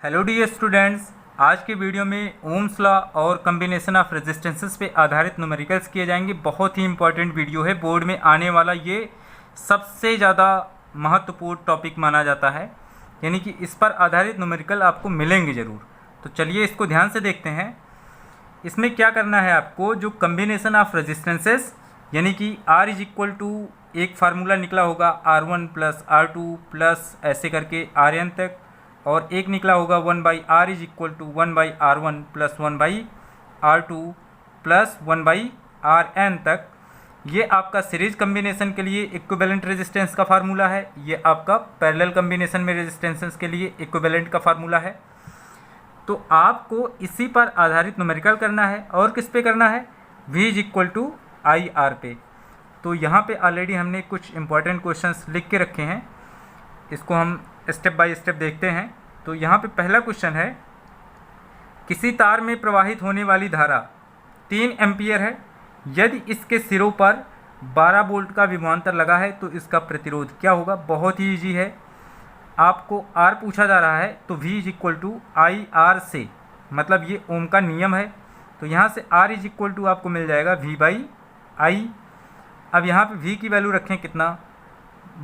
Hello dear students, आज के video में ओम्स लॉ और कम्बिनेशन ऑफ रेजिस्टेंसेस पे आधारित न्यूमेरिकल्स किए जाएंगे। बहुत ही इंपॉर्टेंट वीडियो है, बोर्ड में आने वाला ये सबसे ज़्यादा महत्वपूर्ण टॉपिक माना जाता है, यानी कि इस पर आधारित न्यूमेरिकल आपको मिलेंगे ज़रूर। तो चलिए इसको ध्यान से देखते हैं। इसमें क्या करना है आपको, जो कम्बिनेशन ऑफ रेजिस्टेंसेस यानी कि R इज इक्वल टू एक फार्मूला निकला होगा R1 प्लस R2 प्लस ऐसे करके Rn तक, और एक निकला होगा 1/r is equal to 1/r1 plus 1/r2 plus 1/rn तक। ये आपका सीरीज कम्बिनेशन के लिए इक्विवेलेंट रेजिस्टेंस का फार्मूला है, ये आपका पैरेलल कम्बिनेशन में रेजिस्टेंसेस के लिए इक्विवेलेंट का फार्मूला है। तो आपको इसी पर आधारित न्यूमेरिकल करना है, और किस पे करना है, v is equal to I R पे। तो यहाँ पे ऑलरेडी हमने कुछ इंपॉर्टेंट क्वेश्चंस लिख के रखे हैं, इसको हम स्टेप बाय स्टेप देखते हैं। तो यहाँ पे पहला क्वेश्चन है, किसी तार में प्रवाहित होने वाली धारा 3 एम्पियर है, यदि इसके सिरों पर 12 वोल्ट का विभवांतर लगा है तो इसका प्रतिरोध क्या होगा। बहुत ही ईजी है, आपको R पूछा जा रहा है तो v is equal to I R से, मतलब ये ओम का नियम है। तो यहाँ से R इज इक्वल टू आपको मिल जाएगा v/i। अब यहाँ पे v की वैल्यू रखें कितना,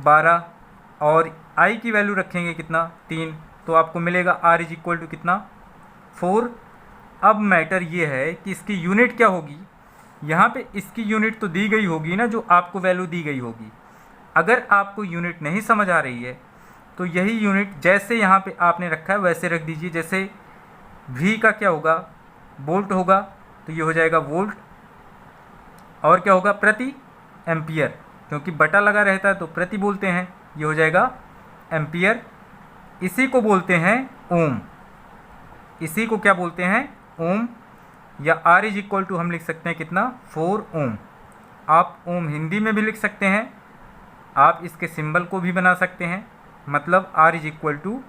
12, और i की वैल्यू रखेंगे कितना, 3, तो आपको मिलेगा R इज इक्वल टू कितना, 4। अब मैटर ये है कि इसकी यूनिट क्या होगी। यहाँ पे इसकी यूनिट तो दी गई होगी ना, जो आपको वैल्यू दी गई होगी। अगर आपको यूनिट नहीं समझ आ रही है तो यही यूनिट जैसे यहाँ पे आपने रखा है वैसे रख दीजिए। जैसे v का क्या होगा, वोल्ट होगा, तो ये हो जाएगा वोल्ट, और क्या होगा, प्रति एम्पियर, क्योंकि बटा लगा रहता है तो प्रति बोलते हैं, ये हो जाएगा एम्पियर। इसी को बोलते हैं ओम, इसी को क्या बोलते हैं, ओम। या R इज इक्वल टू हम लिख सकते हैं कितना, 4 ओम। आप ओम हिंदी में भी लिख सकते हैं, आप इसके सिंबल को भी बना सकते हैं, मतलब R इज इक्वल टू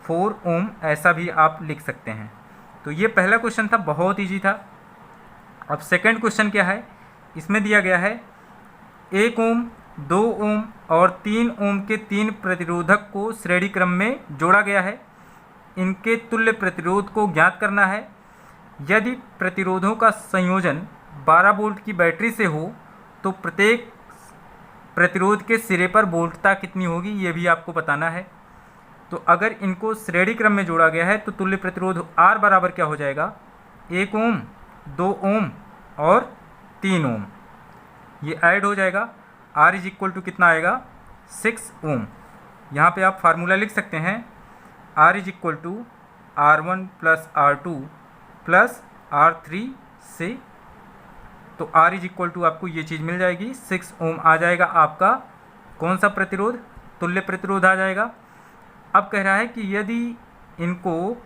4 ओम, ऐसा भी आप लिख सकते हैं। तो ये पहला क्वेश्चन था, बहुत ईजी था। अब सेकंड क्वेश्चन क्या है, इसमें दिया गया है 1 ओम, 2 ओम और 3 ओम के 3 प्रतिरोधक को श्रेणी क्रम में जोड़ा गया है। इनके तुल्य प्रतिरोध को ज्ञात करना है। यदि प्रतिरोधों का संयोजन 12 वोल्ट की बैटरी से हो तो प्रत्येक प्रतिरोध के सिरे पर वोल्टता कितनी होगी, ये भी आपको बताना है। तो अगर इनको श्रेणी क्रम में जोड़ा गया है तो तुल्य प्रतिरोध R बराबर क्या हो जाएगा, 1 ओम, 2 ओम और 3 ओम, ये ऐड हो जाएगा। R इज इक्वल टू कितना आएगा, 6 ओम। यहाँ पे आप फार्मूला लिख सकते हैं, R is equal to R1 plus R2 plus R3 से। तो R इज इक्वल टू आपको ये चीज़ मिल जाएगी, 6 ओम आ जाएगा आपका कौन सा प्रतिरोध, तुल्य प्रतिरोध आ जाएगा। अब कह रहा है कि यदि इनको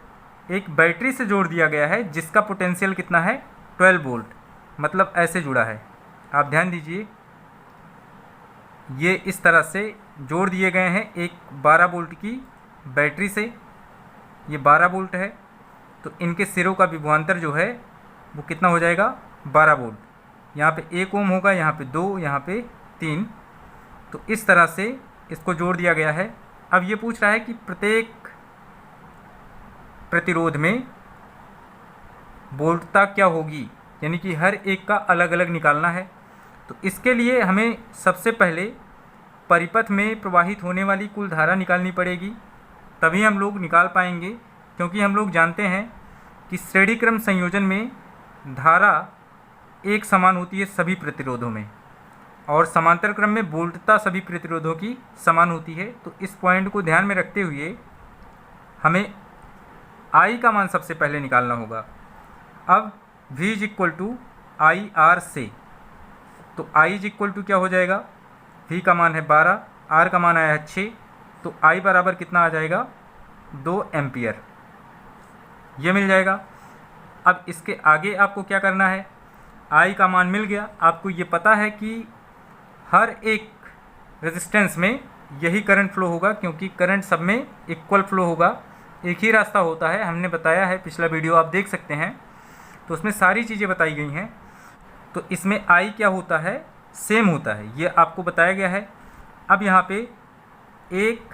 एक बैटरी से जोड़ दिया गया है जिसका पोटेंशियल कितना है, 12 वोल्ट, मतलब ऐसे जुड़ा है। आप ध्यान दीजिए, ये इस तरह से जोड़ दिए गए हैं एक 12 वोल्ट की बैटरी से, ये 12 वोल्ट है, तो इनके सिरों का विभवांतर जो है वो कितना हो जाएगा, 12 वोल्ट। यहाँ पे 1 ओम होगा, यहाँ पे 2, यहाँ पे 3, तो इस तरह से इसको जोड़ दिया गया है। अब ये पूछ रहा है कि प्रत्येक प्रतिरोध में वोल्टता क्या होगी, यानी कि हर एक का अलग अलग निकालना है। तो इसके लिए हमें सबसे पहले परिपथ में प्रवाहित होने वाली कुल धारा निकालनी पड़ेगी, तभी हम लोग निकाल पाएंगे। क्योंकि हम लोग जानते हैं कि श्रेणी क्रम संयोजन में धारा एक समान होती है सभी प्रतिरोधों में, और समांतर क्रम में वोल्टता सभी प्रतिरोधों की समान होती है। तो इस पॉइंट को ध्यान में रखते हुए हमें I का मान सबसे पहले निकालना होगा। अब V is equal to I R से, तो I इज इक्वल टू क्या हो जाएगा, V का मान है 12, R का मान आया है 6, तो I बराबर कितना आ जाएगा, 2 एम्पियर, ये मिल जाएगा। अब इसके आगे आपको क्या करना है, I का मान मिल गया, आपको ये पता है कि हर एक रेजिस्टेंस में यही करंट फ्लो होगा, क्योंकि करंट सब में इक्वल फ्लो होगा, एक ही रास्ता होता है। हमने बताया है, पिछला वीडियो आप देख सकते हैं, तो उसमें सारी चीज़ें बताई गई हैं। तो इसमें I क्या होता है, सेम होता है, ये आपको बताया गया है। अब यहाँ पे 1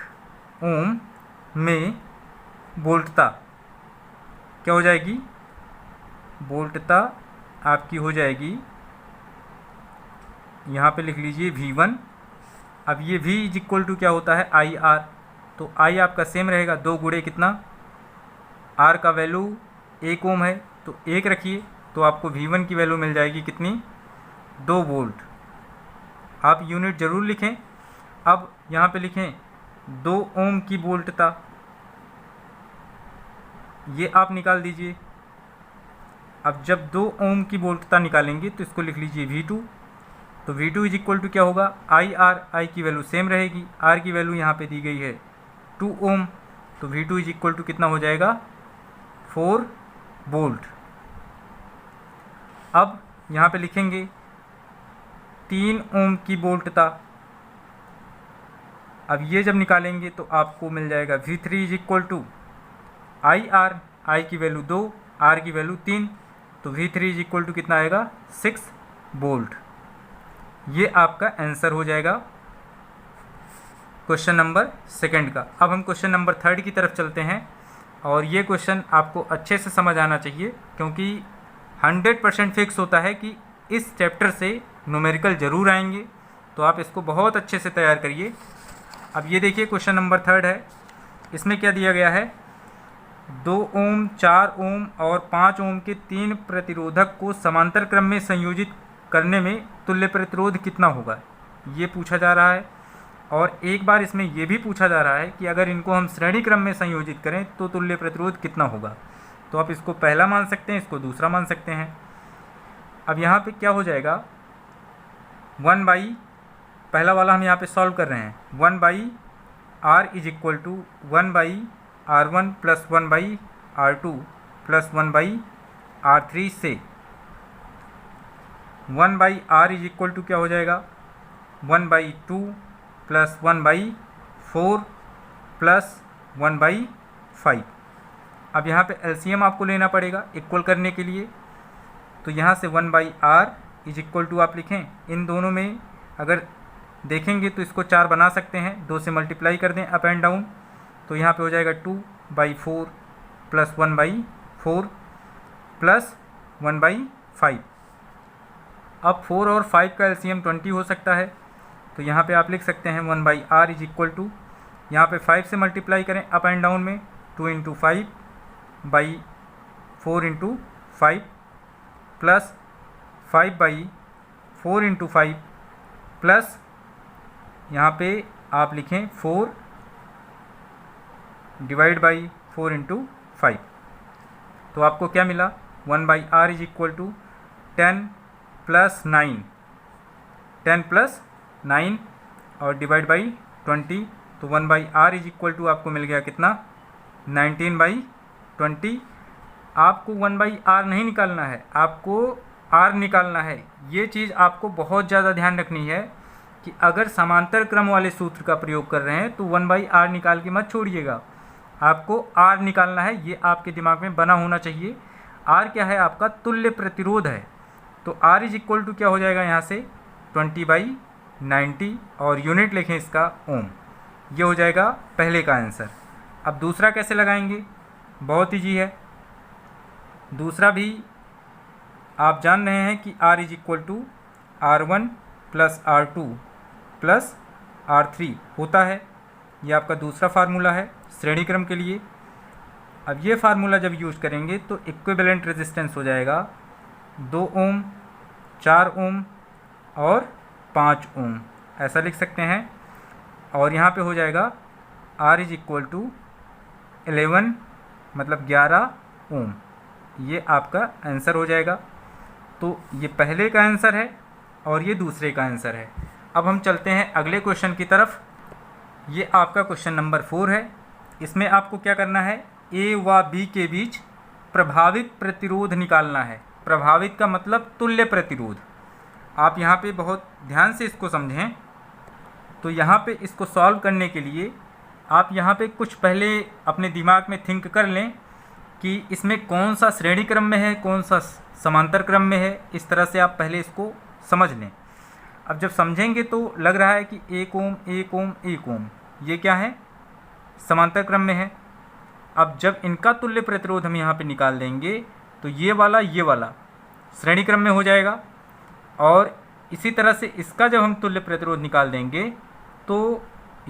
ओम में वोल्टता क्या हो जाएगी, वोल्टता आपकी हो जाएगी, यहाँ पे लिख लीजिए V1। अब ये V इज इक्वल टू क्या होता है IR, तो I आपका सेम रहेगा, 2 गुणे कितना, R का वैल्यू 1 ओम है तो 1 रखिए, तो आपको V1 की वैल्यू मिल जाएगी कितनी, 2 वोल्ट। आप यूनिट ज़रूर लिखें। अब यहाँ पे लिखें 2 ओम की वोल्टता, ये आप निकाल दीजिए। अब जब 2 ओम की वोल्टता निकालेंगे तो इसको लिख लीजिए V2, तो V2 इज इक्वल टू क्या होगा IR, I की वैल्यू सेम रहेगी, R की वैल्यू यहाँ पे दी गई है 2 ओम, तो V2 इज इक्वल टू कितना हो जाएगा 4 वोल्ट। अब यहाँ पे लिखेंगे 3 ओम की वोल्टता, अब ये जब निकालेंगे तो आपको मिल जाएगा V3 is equal to IR, I की वैल्यू 2, R की वैल्यू 3, तो V3 इज इक्वल टू कितना आएगा 6 वोल्ट। ये आपका आंसर हो जाएगा क्वेश्चन नंबर 2 का। अब हम क्वेश्चन नंबर 3 की तरफ चलते हैं, और ये क्वेश्चन आपको अच्छे से समझ आना चाहिए, क्योंकि 100% फिक्स होता है कि इस चैप्टर से न्यूमेरिकल ज़रूर आएंगे, तो आप इसको बहुत अच्छे से तैयार करिए। अब ये देखिए क्वेश्चन नंबर 3 है, इसमें क्या दिया गया है, 2 ओम, 4 ओम और 5 ओम के 3 प्रतिरोधक को समांतर क्रम में संयोजित करने में तुल्य प्रतिरोध कितना होगा, ये पूछा जा रहा है। और एक बार इसमें ये भी पूछा जा रहा है कि अगर इनको हम श्रेणी क्रम में संयोजित करें तो तुल्य प्रतिरोध कितना होगा। तो आप इसको पहला मान सकते हैं, इसको दूसरा मान सकते हैं। अब यहाँ पे क्या हो जाएगा, 1 बाई, पहला वाला हम यहाँ पे सॉल्व कर रहे हैं, 1 by R is equal to 1 by R1 plus 1 by R2 plus 1 by R3 से 1 by R is equal to क्या हो जाएगा 1 by 2 plus 1 by 4 plus 1 by 5। अब यहाँ पे एलसीएम आपको लेना पड़ेगा इक्वल करने के लिए, तो यहाँ से 1 by R is equal to आप लिखें, इन दोनों में अगर देखेंगे तो इसको 4 बना सकते हैं, 2 से मल्टीप्लाई कर दें अप एंड डाउन, तो यहाँ पे हो जाएगा 2 by 4 plus 1 by 4 plus 1 by 5। अब 4 और 5 का एलसीएम 20 हो सकता है, तो यहाँ पे आप लिख सकते हैं 1 by R is equal to, यहाँ पे 5 से मल्टीप्लाई करें अप एंड डाउन में, 2 into 5 by 4 into 5 plus 5 by 4 into 5 plus यहाँ पे आप लिखें 4 डिवाइड बाई 4 इंटू 5, तो आपको क्या मिला 1 by R is equal to 10 plus 9, 10 plus 9 और डिवाइड बाई 20, तो 1 by R is equal to आपको मिल गया कितना 19 बाई 20। आपको 1 बाई R नहीं निकालना है, आपको R निकालना है। ये चीज़ आपको बहुत ज़्यादा ध्यान रखनी है कि अगर समांतर क्रम वाले सूत्र का प्रयोग कर रहे हैं तो 1 बाई R निकाल के मत छोड़िएगा, आपको R निकालना है, ये आपके दिमाग में बना होना चाहिए। R क्या है, आपका तुल्य प्रतिरोध है, तो R इज इक्वल टू क्या हो जाएगा यहाँ से 20 बाई 90 और यूनिट लिखें इसका ओम। ये हो जाएगा पहले का आंसर। अब दूसरा कैसे लगाएंगे, बहुत ईजी है। दूसरा भी आप जान रहे हैं कि R is equal to R1 plus R2 plus R3 होता है, ये आपका दूसरा फार्मूला है श्रेणी क्रम के लिए। अब ये फार्मूला जब यूज़ करेंगे तो इक्विवेलेंट रेजिस्टेंस हो जाएगा 2 ओम, 4 ओम और 5 ओम, ऐसा लिख सकते हैं। और यहाँ पे हो जाएगा R इज इक्वल टू 11 मतलब 11 ओम, ये आपका आंसर हो जाएगा। तो ये पहले का आंसर है और ये दूसरे का आंसर है। अब हम चलते हैं अगले क्वेश्चन की तरफ। ये आपका क्वेश्चन नंबर 4 है। इसमें आपको क्या करना है, A व B के बीच प्रभावित प्रतिरोध निकालना है। प्रभावित का मतलब तुल्य प्रतिरोध। आप यहाँ पे बहुत ध्यान से इसको समझें। तो यहाँ पे इसको सॉल्व करने के लिए आप यहाँ पे कुछ पहले अपने दिमाग में थिंक कर लें कि इसमें कौन सा श्रेणी क्रम में है, कौन सा समांतर क्रम में है। इस तरह से आप पहले इसको समझ लें। अब जब समझेंगे तो लग रहा है कि 1 ओम 1 ओम 1 ओम ये क्या है, समांतर क्रम में है। अब जब इनका तुल्य प्रतिरोध हम यहाँ पे निकाल देंगे तो ये वाला श्रेणी क्रम में हो जाएगा, और इसी तरह से इसका जब हम तुल्य प्रतिरोध निकाल देंगे तो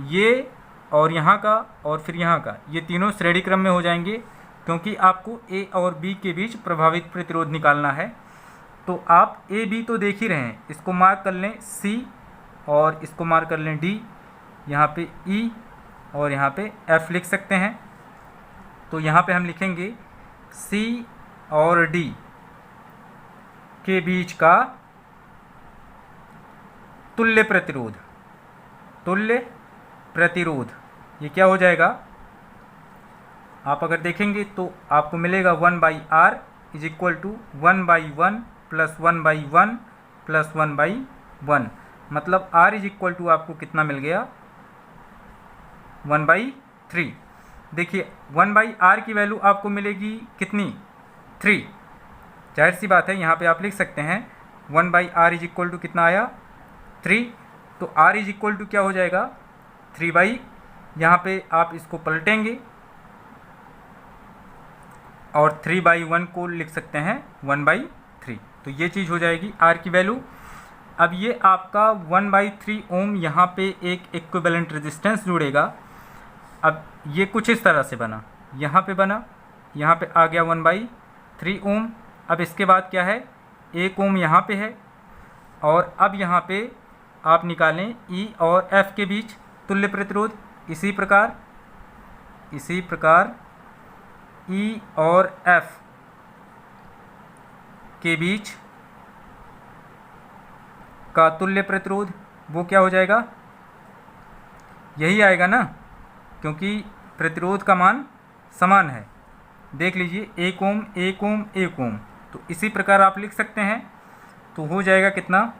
ये और यहाँ का और फिर यहाँ का ये तीनों श्रेणी क्रम में हो जाएंगे, क्योंकि आपको ए और बी के बीच प्रभावित प्रतिरोध निकालना है। तो आप ए बी तो देख ही रहे हैं, इसको मार्क कर लें सी और इसको मार्क कर लें डी, यहाँ पे ई और यहाँ पे एफ लिख सकते हैं। तो यहाँ पे हम लिखेंगे सी और डी के बीच का तुल्य प्रतिरोध ये क्या हो जाएगा, आप अगर देखेंगे तो आपको मिलेगा 1/r is equal to 1/1 plus 1/1 plus 1/1, मतलब r इज इक्वल टू आपको कितना मिल गया 1/3। देखिए 1/r की वैल्यू आपको मिलेगी कितनी 3, जाहिर सी बात है यहाँ पे आप लिख सकते हैं 1/r इज इक्वल टू कितना आया 3। तो r इज इक्वल टू क्या हो जाएगा 3/, यहाँ पे आप इसको पलटेंगे और 3/1 को लिख सकते हैं 1/3, तो ये चीज़ हो जाएगी r की वैल्यू। अब ये आपका 1/3 ओम यहाँ पे एक इक्विवेलेंट रेजिस्टेंस जुड़ेगा। अब ये कुछ इस तरह से बना, यहाँ पे बना, यहाँ पे आ गया 1/3 ओम। अब इसके बाद क्या है 1 ओम यहाँ पे है, और अब यहाँ पे आप निकालें E और F के बीच तुल्य प्रतिरोध। इसी प्रकार E और F के बीच का तुल्य प्रतिरोध वो क्या हो जाएगा, यही आएगा ना, क्योंकि प्रतिरोध का मान समान है। देख लीजिए 1 ओम 1 ओम 1 ओम, तो इसी प्रकार आप लिख सकते हैं। तो हो जाएगा कितना,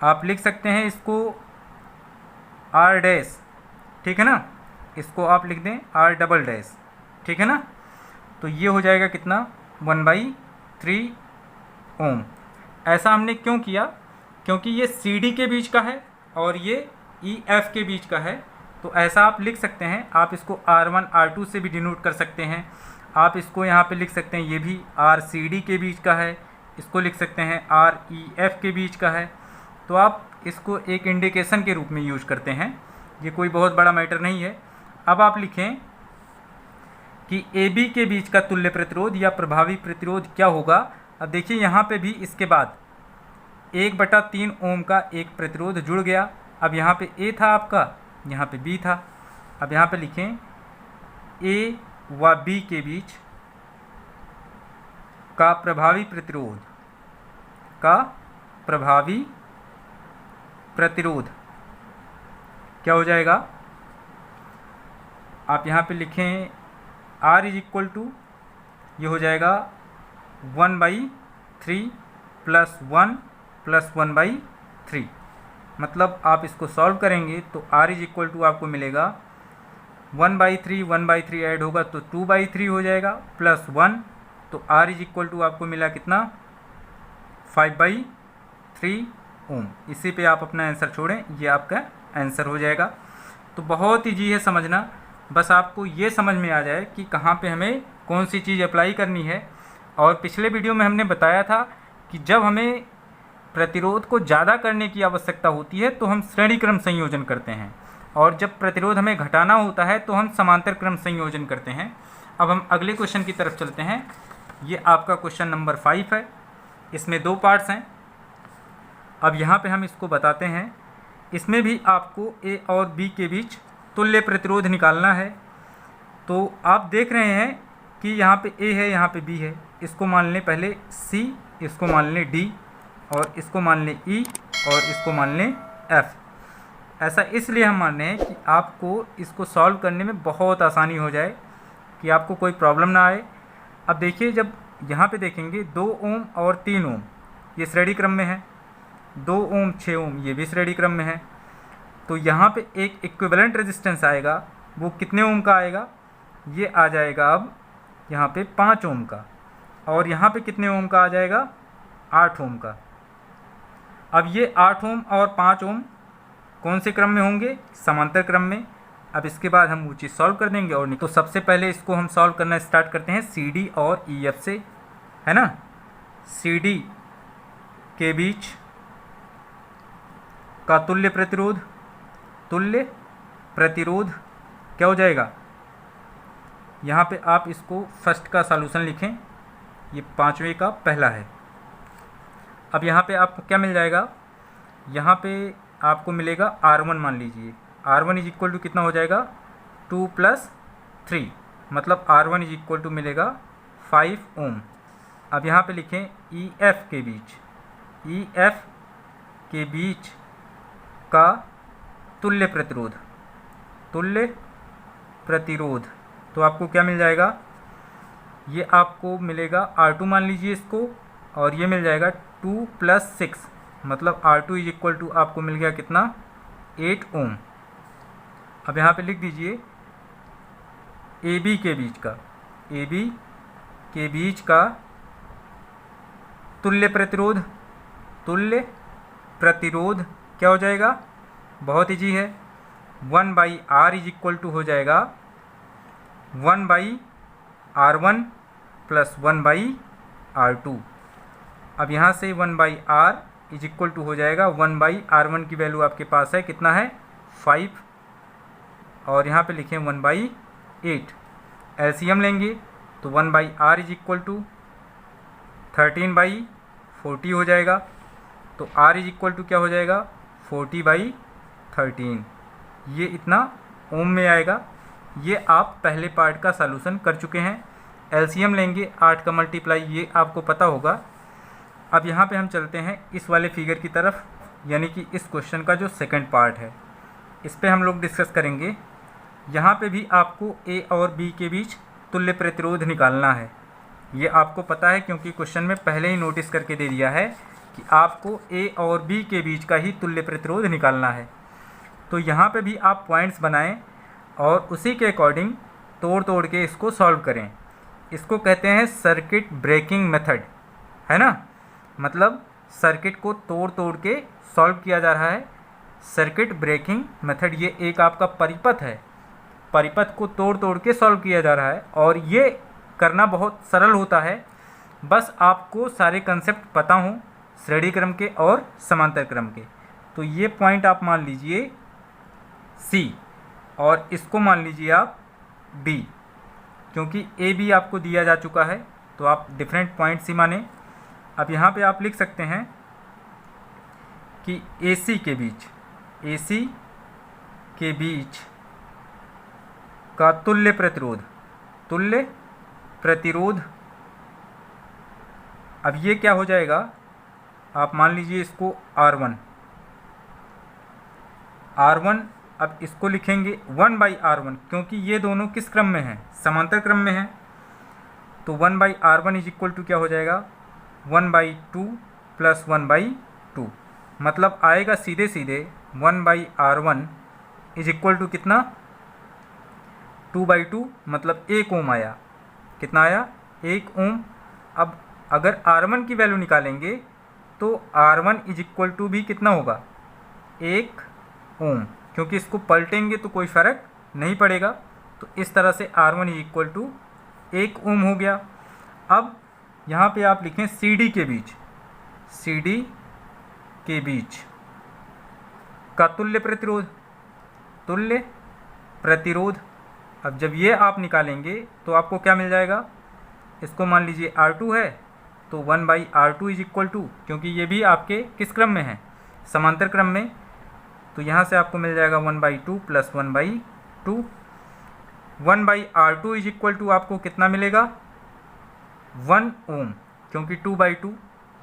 आप लिख सकते हैं इसको R डैश, ठीक है ना, इसको आप लिख दें R डबल डैश, ठीक है ना। तो ये हो जाएगा कितना 1/3 ओम। ऐसा हमने क्यों किया, क्योंकि ये CD के बीच का है और ये EF के बीच का है। तो ऐसा आप लिख सकते हैं, आप इसको R1 R2 से भी डिनोट कर सकते हैं। आप इसको यहाँ पे लिख सकते हैं, ये भी RCD के बीच का है, इसको लिख सकते हैं REF के बीच का है। तो आप इसको एक इंडिकेशन के रूप में यूज करते हैं, ये कोई बहुत बड़ा मैटर नहीं है। अब आप लिखें कि AB के बीच का तुल्य प्रतिरोध या प्रभावी प्रतिरोध क्या होगा। अब देखिए यहाँ पे भी इसके बाद 1/3 ओम का एक प्रतिरोध जुड़ गया। अब यहाँ पे A था आपका, यहाँ पे B था। अब यहाँ पे लिखें A व B के बीच का प्रभावी प्रतिरोध क्या हो जाएगा, आप यहाँ पे लिखें R इज इक्वल टू ये हो जाएगा 1/3 प्लस 1 प्लस 1/3, मतलब आप इसको सॉल्व करेंगे तो R इज इक्वल टू आपको मिलेगा 1/3 ऐड होगा तो 2/3 हो जाएगा प्लस 1, तो R इज इक्वल टू आपको मिला कितना 5/3 ओम। इसी पे आप अपना आंसर छोड़ें, ये आपका आंसर हो जाएगा। तो बहुत ईजी है समझना, बस आपको ये समझ में आ जाए कि कहाँ पे हमें कौन सी चीज़ अप्लाई करनी है। और पिछले वीडियो में हमने बताया था कि जब हमें प्रतिरोध को ज़्यादा करने की आवश्यकता होती है तो हम श्रेणी क्रम संयोजन करते हैं, और जब प्रतिरोध हमें घटाना होता है तो हम समांतर क्रम संयोजन करते हैं। अब हम अगले क्वेश्चन की तरफ चलते हैं। ये आपका क्वेश्चन नंबर 5 है, इसमें 2 पार्ट्स हैं। अब यहाँ पे हम इसको बताते हैं। इसमें भी आपको A और B के बीच तुल्य प्रतिरोध निकालना है। तो आप देख रहे हैं कि यहाँ पे A है, यहाँ पे B है। इसको मान लें पहले C, इसको मान लें D, और इसको मान लें E, और इसको मान लें F। ऐसा इसलिए हम मान रहे हैं कि आपको इसको सॉल्व करने में बहुत आसानी हो जाए, कि आपको कोई प्रॉब्लम ना आए। अब देखिए, जब यहाँ पे देखेंगे 2 ओम और 3 ओम ये श्रेणी क्रम में है, 2 ओम 6 ओम ये भी श्रेणी क्रम में है। तो यहाँ पे एक इक्विवेलेंट रेजिस्टेंस आएगा, वो कितने ओम का आएगा, ये आ जाएगा अब यहाँ पे 5 ओम का, और यहाँ पे कितने ओम का आ जाएगा 8 ओम का। अब ये 8 ओम और 5 ओम कौन से क्रम में होंगे, समांतर क्रम में। अब इसके बाद हम वो चीज़ सॉल्व कर देंगे और नहीं तो सबसे पहले इसको हम सॉल्व करना स्टार्ट करते हैं सी डी और ई एफ से, है ना। सी डी के बीच का तुल्य प्रतिरोध क्या हो जाएगा, यहाँ पे आप इसको फर्स्ट का सॉल्यूशन लिखें, ये 5वें का पहला है। अब यहाँ पे आपको क्या मिल जाएगा, यहाँ पे आपको मिलेगा R1, मान लीजिए R1 इज इक्वल टू कितना हो जाएगा 2 + 3, मतलब R1 इज इक्वल टू मिलेगा 5 ओम। अब यहाँ पे लिखें EF के बीच का तुल्य प्रतिरोध, तो आपको क्या मिल जाएगा, ये आपको मिलेगा R2 मान लीजिए इसको, और ये मिल जाएगा 2 + 6, मतलब R2 इज इक्वल टू आपको मिल गया कितना 8 ओम। अब यहाँ पे लिख दीजिए AB के बीच का तुल्य प्रतिरोध क्या हो जाएगा, बहुत ईजी है, 1/R इज इक्वल टू हो जाएगा 1/R1 + 1/R2। अब यहाँ से 1/R इज इक्वल टू हो जाएगा 1/R1 की वैल्यू आपके पास है कितना है 5, और यहाँ पे लिखें 1/8। एलसीएम लेंगे तो 1/R इज इक्वल टू 13/40 हो जाएगा, तो R इज इक्वल टू क्या हो जाएगा 40/13, ये इतना ओम में आएगा। ये आप पहले पार्ट का सॉल्यूशन कर चुके हैं। एलसीएम लेंगे 8 का मल्टीप्लाई, ये आपको पता होगा। अब यहाँ पे हम चलते हैं इस वाले फिगर की तरफ, यानी कि इस क्वेश्चन का जो सेकंड पार्ट है इस पे हम लोग डिस्कस करेंगे। यहाँ पे भी आपको ए और बी के बीच तुल्य प्रतिरोध निकालना है, ये आपको पता है क्योंकि क्वेश्चन में पहले ही नोटिस करके दे दिया है कि आपको ए और बी के बीच का ही तुल्य प्रतिरोध निकालना है। तो यहाँ पे भी आप पॉइंट्स बनाएं और उसी के अकॉर्डिंग तोड़ के इसको सॉल्व करें। इसको कहते हैं सर्किट ब्रेकिंग मेथड, है ना, मतलब सर्किट को तोड़ के सॉल्व किया जा रहा है, सर्किट ब्रेकिंग मेथड। ये एक आपका परिपथ है, परिपथ को तोड़ के सॉल्व किया जा रहा है, और ये करना बहुत सरल होता है, बस आपको सारे कंसेप्ट पता हों श्रेणी क्रम के और समांतर क्रम के। तो ये पॉइंट आप मान लीजिए सी और इसको मान लीजिए आप डी, क्योंकि ए बी आपको दिया जा चुका है तो आप डिफरेंट पॉइंट्स ही माने। अब यहाँ पे आप लिख सकते हैं कि AC के बीच का तुल्य प्रतिरोध, अब ये क्या हो जाएगा, आप मान लीजिए इसको R1, अब इसको लिखेंगे 1/R1, क्योंकि ये दोनों किस क्रम में हैं, समांतर क्रम में हैं। तो 1/R1 इज इक्वल टू क्या हो जाएगा 1/2 + 1/2, मतलब आएगा सीधे 1/R1 इज इक्वल टू कितना 2/2, मतलब 1 ओम आया। कितना आया 1 ओम। अब अगर R1 की वैल्यू निकालेंगे तो R1 इज इक्वल टू भी कितना होगा 1 ओम, क्योंकि इसको पलटेंगे तो कोई फ़र्क नहीं पड़ेगा। तो इस तरह से R1 इज इक्वल टू 1 ओम हो गया। अब यहाँ पे आप लिखें CD के बीच का तुल्य प्रतिरोध। अब जब ये आप निकालेंगे तो आपको क्या मिल जाएगा, इसको मान लीजिए R2 है तो 1/R2 इज इक्वल टू, क्योंकि ये भी आपके किस क्रम में है, समांतर क्रम में, तो यहाँ से आपको मिल जाएगा 1/2 + 1/2। 1/R2 इज इक्वल टू आपको कितना मिलेगा 1 ओम, क्योंकि 2/2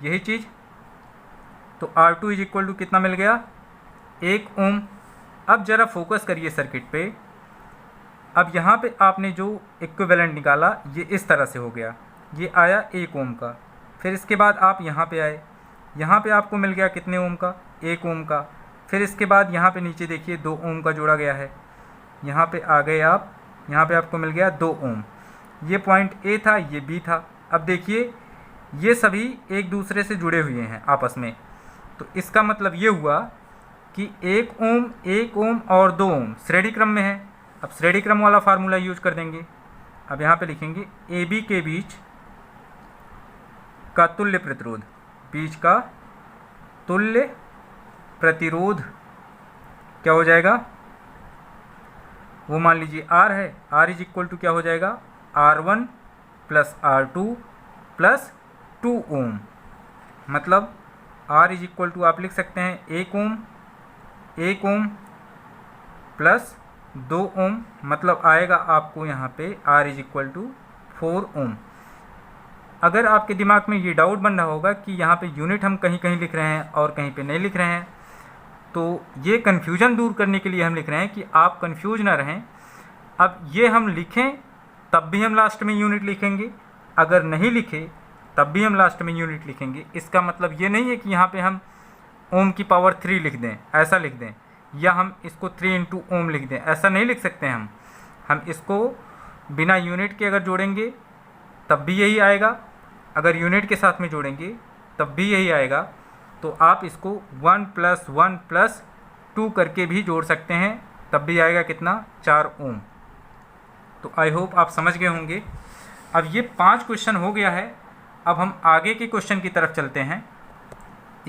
यही चीज़, तो R2 इज इक्वल टू कितना मिल गया 1 ओम। अब ज़रा फोकस करिए सर्किट पे। अब यहाँ पे आपने जो इक्विवेलेंट निकाला ये इस तरह से हो गया, ये आया 1 ओम का। फिर इसके बाद आप यहाँ पे आए, यहाँ पे आपको मिल गया कितने ओम का 1 ओम का। फिर इसके बाद यहाँ पे नीचे देखिए 2 ओम का जोड़ा गया है, यहाँ पे आ गए आप, यहाँ पे आपको मिल गया 2 ओम। ये पॉइंट ए था, ये बी था। अब देखिए ये सभी एक दूसरे से जुड़े हुए हैं आपस में, तो इसका मतलब ये हुआ कि 1 ओम और 2 ओम श्रेणी क्रम में है, अब श्रेणी क्रम वाला फार्मूला यूज कर देंगे। अब यहाँ पे लिखेंगे ए बी के बीच का तुल्य प्रतिरोध, बीच का तुल्य प्रतिरोध क्या हो जाएगा, वो मान लीजिए R है, R इज इक्वल टू क्या हो जाएगा, R1 प्लस R2 प्लस 2 ओम। मतलब R इज इक्वल टू आप लिख सकते हैं 1 ओम प्लस 2 ओम, मतलब आएगा आपको यहाँ पे R इज इक्वल टू 4 ओम। अगर आपके दिमाग में ये डाउट बन रहा होगा कि यहाँ पे यूनिट हम कहीं कहीं लिख रहे हैं और कहीं पे नहीं लिख रहे हैं, तो ये कन्फ्यूजन दूर करने के लिए हम लिख रहे हैं कि आप कन्फ्यूज ना रहें। अब ये हम लिखें तब भी हम लास्ट में यूनिट लिखेंगे, अगर नहीं लिखे तब भी हम लास्ट में यूनिट लिखेंगे। इसका मतलब ये नहीं है कि यहाँ पे हम ओम की पावर 3 लिख दें, ऐसा लिख दें, या हम इसको 3 इंटू ओम लिख दें, ऐसा नहीं लिख सकते हैं हम इसको बिना यूनिट के अगर जोड़ेंगे तब भी यही आएगा, अगर यूनिट के साथ में जोड़ेंगे तब भी यही आएगा। तो आप इसको 1 + 1 + 2 करके भी जोड़ सकते हैं, तब भी आएगा कितना, 4 ओम। तो आई होप आप समझ गए होंगे। अब ये 5 क्वेश्चन हो गया है, अब हम आगे के क्वेश्चन की तरफ चलते हैं।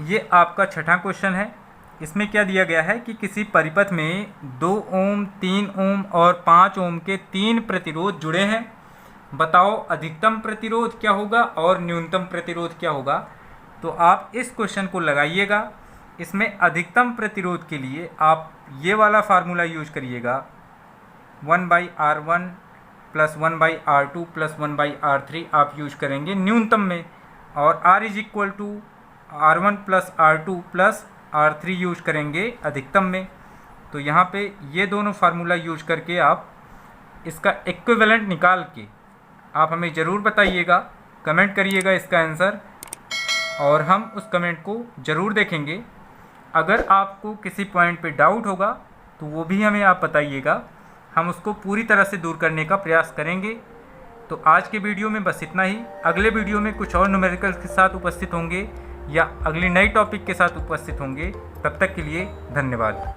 ये आपका छठा क्वेश्चन है। इसमें क्या दिया गया है कि किसी परिपथ में 2 ओम, 3 ओम और 5 ओम के 3 प्रतिरोध जुड़े हैं। बताओ अधिकतम प्रतिरोध क्या होगा और न्यूनतम प्रतिरोध क्या होगा। तो आप इस क्वेश्चन को लगाइएगा। इसमें अधिकतम प्रतिरोध के लिए आप ये वाला फार्मूला यूज करिएगा, 1/R1 + 1/R2 + 1/R3 आप यूज करेंगे न्यूनतम में, और R is equal to R1 + R2 + R3 use करेंगे अधिकतम में। तो यहाँ पे ये दोनों फार्मूला यूज करके आप इसका इक्विवेलेंट निकाल के आप हमें ज़रूर बताइएगा, कमेंट करिएगा इसका आंसर, और हम उस कमेंट को ज़रूर देखेंगे। अगर आपको किसी पॉइंट पे डाउट होगा तो वो भी हमें आप बताइएगा, हम उसको पूरी तरह से दूर करने का प्रयास करेंगे। तो आज के वीडियो में बस इतना ही। अगले वीडियो में कुछ और न्यूमेरिकल्स के साथ उपस्थित होंगे या अगली नई टॉपिक के साथ उपस्थित होंगे। तब तक के लिए धन्यवाद।